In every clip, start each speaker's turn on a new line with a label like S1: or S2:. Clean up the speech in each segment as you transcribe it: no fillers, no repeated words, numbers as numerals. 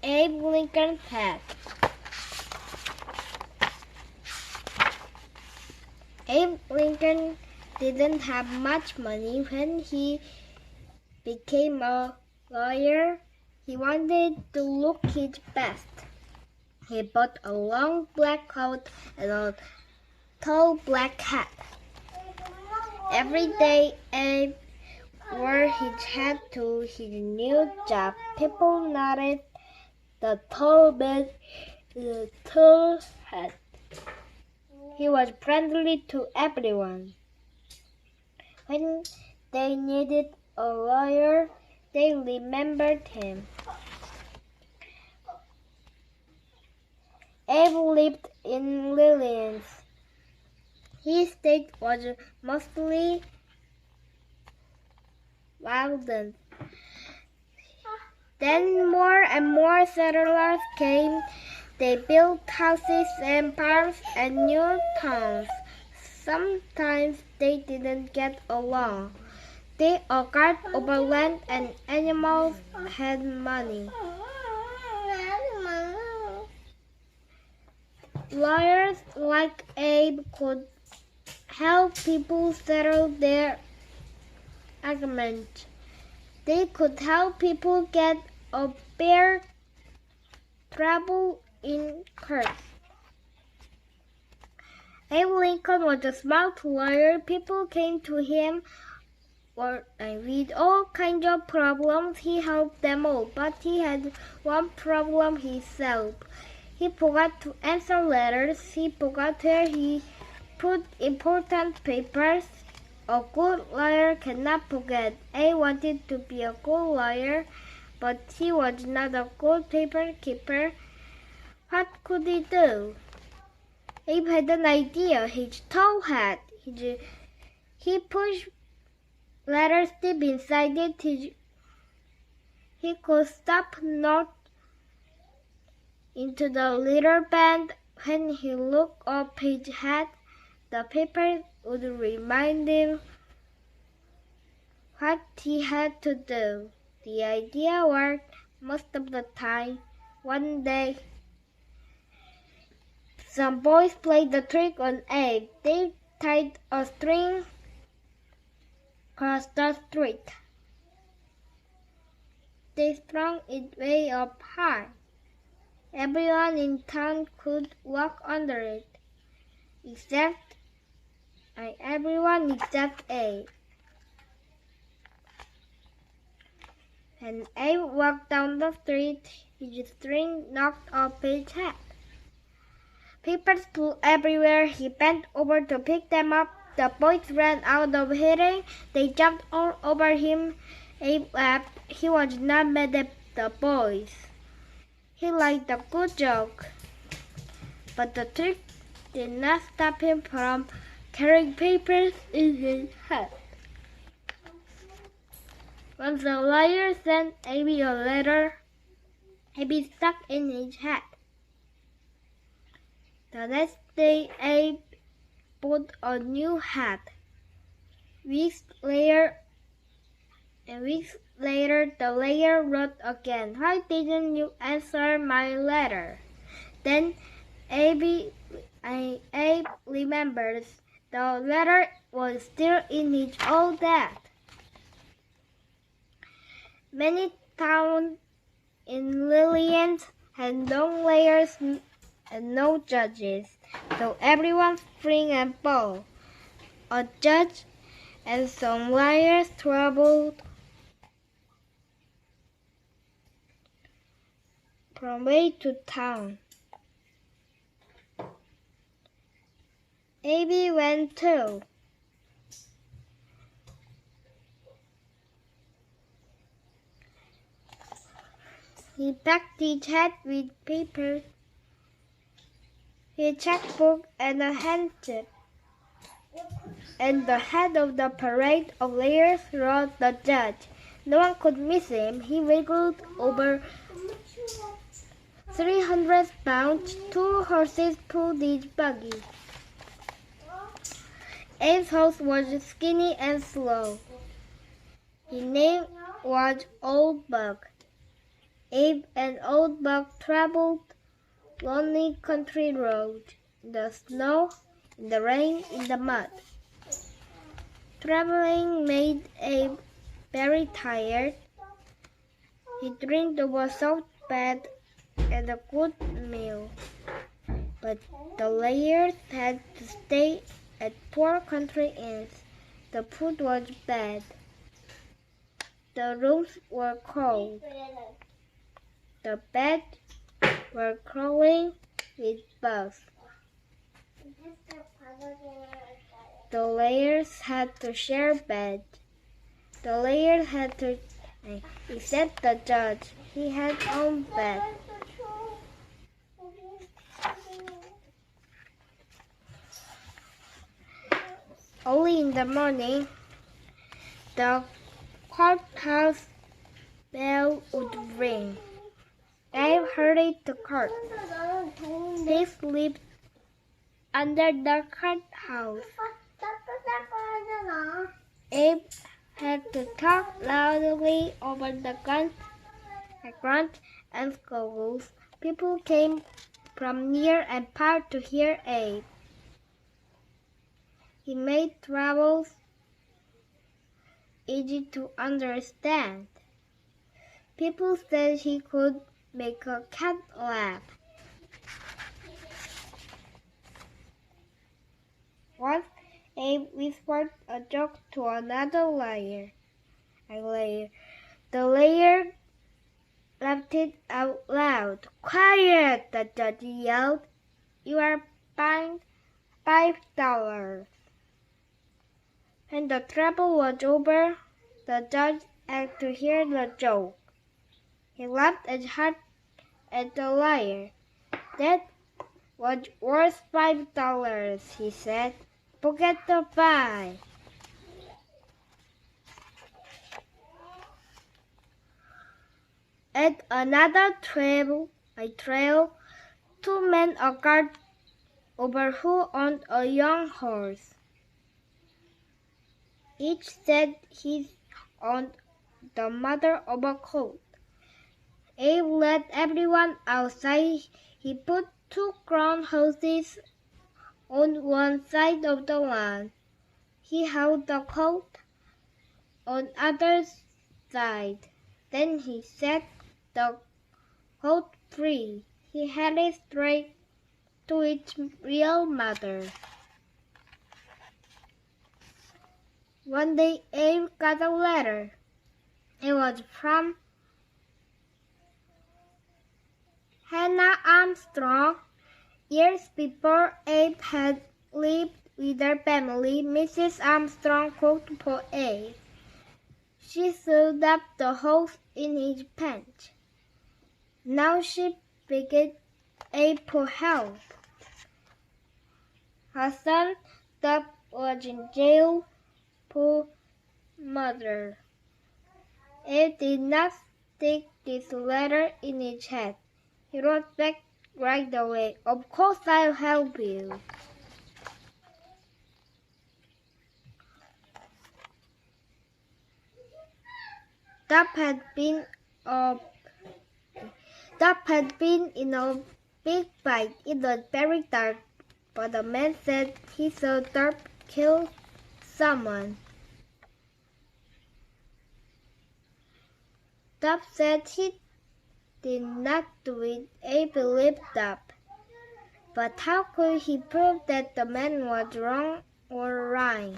S1: Abe Lincoln had. Abe Lincoln didn't have much money when he became a lawyer. He wanted to look his best. He bought a long black coat and a tall black hat. Every day Abe wore his hat to his new job. People noticed the tall man in the tall hat. He was friendly to everyone. When they needed a lawyer, they remembered him. Abe lived in Lillians. His estate was mostly wildland. Then more and more settlers came. They built houses and farms and new towns. Sometimes they didn't get along. They argued over land and animals had money. Lawyers like Abe could help people settle their arguments. They could help people get a fair trial in court. Abe Lincoln was a smart lawyer. People came to him with all kinds of problems. He helped them all, but he had one problem himself. He forgot to answer letters. He forgot where he put important papers. A good lawyer cannot forget. Abe wanted to be a good lawyer, but he was not a good paper keeper. What could he do? Abe had an idea. His tall hat. He pushed letters deep inside it. He could stop notes into the little band. When he looked up his hat, the paper would remind him what he had to do. The idea worked most of the time. One day, some boys played the trick on Abe. They tied a string across the street. They strung it way up high. Everyone in town could walk under it, everyone except Abe. When Abe walked down the street, his string knocked off his hat. Papers flew everywhere. He bent over to pick them up. The boys ran out of hitting. They jumped all over him. Abe laughed. He was not mad at the boys. He liked a good joke. But the trick did not stop him from carrying papers in his hat. Once the lawyer sent Abe a letter, Abe stuck in his hat. The next day, Abe bought a new hat. Weeks later, the lawyer wrote again. Why didn't you answer my letter? Then Abe remembers the letter was still in his old hat. Many towns in Lillians had no lawyers and no judges, so everyone free and bold. A judge and some lawyers traveled from way to town. Abe went too. He packed his hat with papers, his checkbook, and a handkerchief. And the head of the parade of lawyers wrote the judge. No one could miss him. He wiggled over 300 pounds. 2 horses pulled his buggy. Abe's horse was skinny and slow. His name was Old Bug. Abe and Old Buck traveled lonely country roads, in the snow, in the rain, in the mud. Traveling made Abe very tired. He dreamed of a soft bed and a good meal. But the layers had to stay at poor country inns. The food was bad. The rooms were cold. The beds were crawling with bugs. The layers had to share bed. The layers had to, except the judge. He had own bed. Early in the morning, the courthouse bell would ring. Abe hurried to court. He slept under the courthouse. Abe had to talk loudly over the grunt and squabbles. People came from near and far to hear Abe. He made troubles easy to understand. People said he could make a cat laugh. Once, Abe whispered a joke to another layer. The layer laughed it out loud. "Quiet!" the judge yelled. "You are fined $5. When the trouble was over, the judge asked to hear the joke. He laughed as hard as the liar. "That was worth $5, he said. "Forget the fine." At another trail, two men argued over who owned a young horse. Each said he owned the mother of a colt. Abe let everyone outside. He put two grown horses on one side of the lawn. He held the colt on the other side. Then he set the colt free. He had it straight to its real mother. One day Abe got a letter. It was from Hannah Armstrong. Years before Abe had lived with her family, Mrs. Armstrong cooked for Abe. She sewed up the holes in his pants. Now she begged Abe for help. Her son, Doug, was in jail for murder. Abe did not stick this letter in his head. He wrote back right away. "Of course I'll help you." Dub had been in a big fight. It was very dark, but the man said he saw Dub kill someone. Dub said he did not do it. Abe believed Dub. But how could he prove that the man was wrong or right?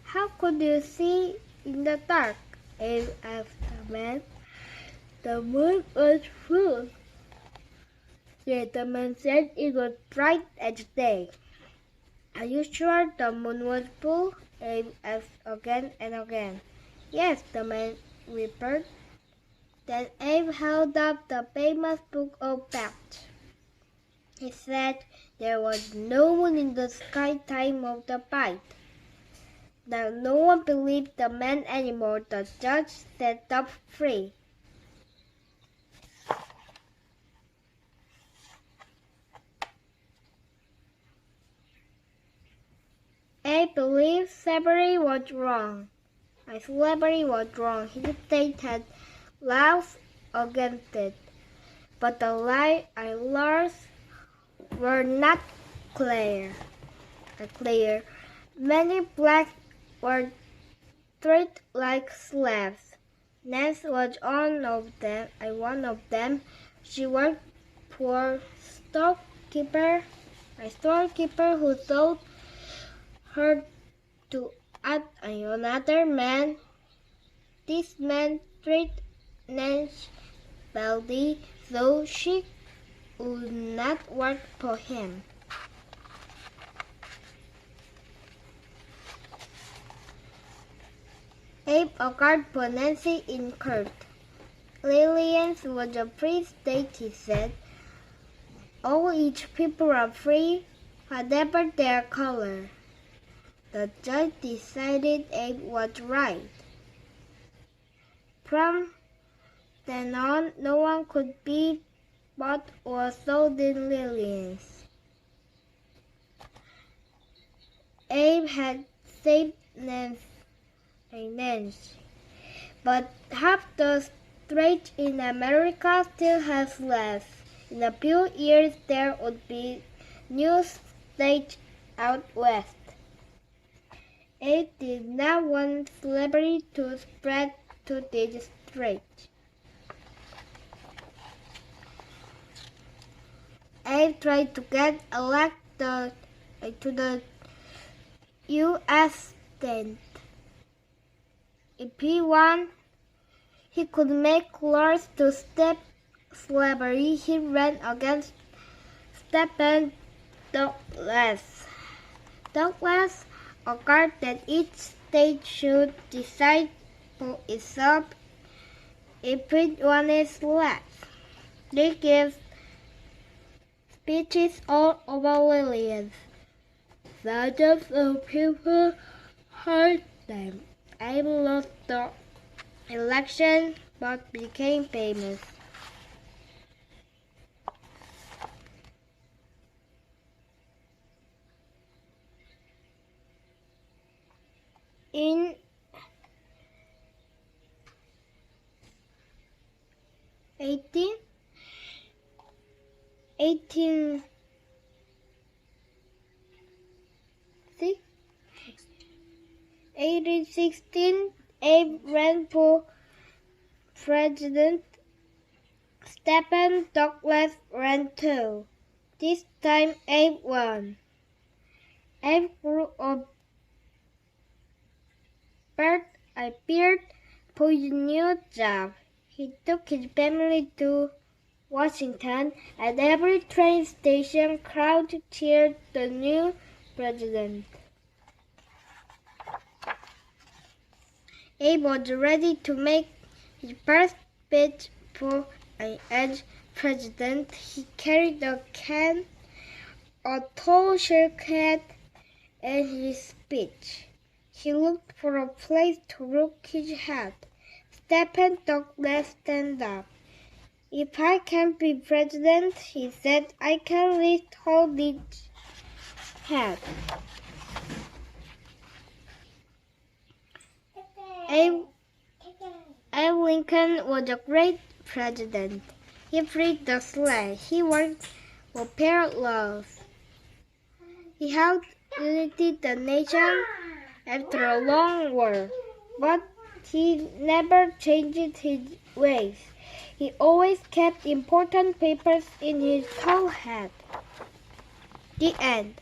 S1: "How could you see in the dark?" Abe asked the man. "The moon was full." Yes, the man said, "it was bright as day." "Are you sure the moon was full?" Abe asked again and again. "Yes," the man replied. Then Abe held up the famous book of facts. He said there was no moon in the sky time of the fight. Now no one believed the man anymore. The judge set Dub free. Abe believed slavery was wrong. slavery was wrong. His state had laws against it, but the laws were not clear. Many blacks were treated like slaves. Nance was one of them. She worked for a storekeeper who sold her to another man. This man treated Nance badly, so she would not work for him. Abe argued for Nancy in court. Lillian was a free state, he said. All each people are free, whatever their color. The judge decided Abe was right. From then on, no one could be bought or sold in Lillian's. Abe had saved Nancy, but half the states in America still have slaves. In a few years, there would be new states out west. Abe did not want slavery to spread to these states. Abe tried to get elected to the U.S. Senate. If he won, he could make laws to stop slavery. He ran against Stephen Douglas. Douglas argued that each state should decide for itself if it wanted slaves. They gave speeches all over Lillian. Thousands of people heard them. Abe lost the election but became famous. In 1816, Abe ran for president. Stephen Douglas ran too. This time Abe won. Abe grew up, appeared for a new job. He took his family to Washington. At every train station, crowds cheered the new president. Abe was ready to make his first speech for as president. He carried a cane, a tall silk hat, and his speech. He looked for a place to rook his hat. Stephen Douglas stood up. If I can't be president, he said, I can at least hold this hat. Abe Lincoln was a great president. He freed the slaves. He worked for fair laws. He helped unite the nation after a long war, but he never changed his ways. He always kept important papers in his tall hat. The end.